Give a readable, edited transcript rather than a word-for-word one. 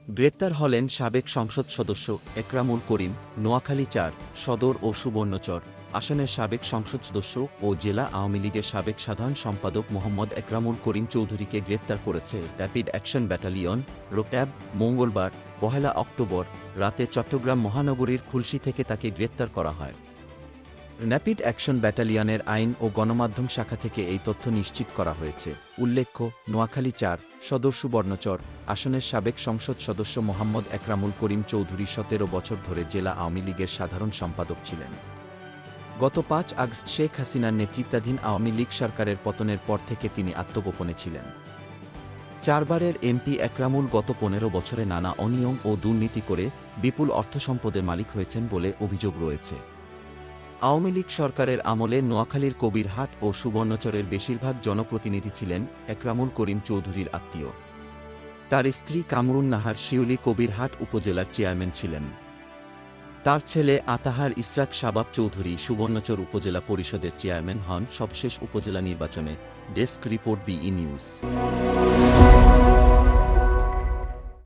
গ্রেপ্তার হলেন সাবেক সংসদ সদস্য একরামুল করিম, নোয়াখালী ৪ সদর ও সুবর্ণচর আসনের সাবেক সংসদ সদস্য ও জেলা আওয়ামী লীগের সাবেক সাধারণ সম্পাদক মোহাম্মদ একরামুল করিম চৌধুরীকে গ্রেপ্তার করেছে র্যাপিড অ্যাকশন ব্যাটালিয়ন রোট্যাব। মঙ্গলবার ১ অক্টোবর রাতে চট্টগ্রাম মহানগরীর খুলশী থেকে তাকে গ্রেপ্তার করা হয়। র্যাপিড অ্যাকশন ব্যাটালিয়নের আইন ও গণমাধ্যম শাখা থেকে এই তথ্য নিশ্চিত করা হয়েছে। উল্লেখ্য, নোয়াখালী ৪ সদর সুবর্ণচর আসনের সাবেক সংসদ সদস্য মোহাম্মদ একরামুল করিম চৌধুরী ১৭ বছর ধরে জেলা আওয়ামী লীগের সাধারণ সম্পাদক ছিলেন। গত ৫ আগস্ট শেখ হাসিনার নেতৃত্বাধীন আওয়ামী লীগ সরকারের পতনের পর থেকে তিনি আত্মগোপনে ছিলেন। ৪বারের এমপি একরামুল গত ১৫ বছরে নানা অনিয়ম ও দুর্নীতি করে বিপুল অর্থসম্পদের মালিক হয়েছেন বলে অভিযোগ রয়েছে। আওয়ামী লীগ সরকারের আমলে নোয়াখালীর কবিরহাট ও সুবর্ণচরের বেশিরভাগ জনপ্রতিনিধি ছিলেন একরামুল করিম চৌধুরীর আত্মীয়। তার স্ত্রী কামরুন নাহার শিউলি কবিরহাট উপজেলার চেয়ারম্যান ছিলেন। তার ছেলে আতাহার ইসরাক শাবাব চৌধুরী সুবর্ণচর উপজেলা পরিষদের চেয়ারম্যান হন। সবশেষ উপজেলা নির্বাচনে। ডেস্ক রিপোর্ট, বিই নিউজ।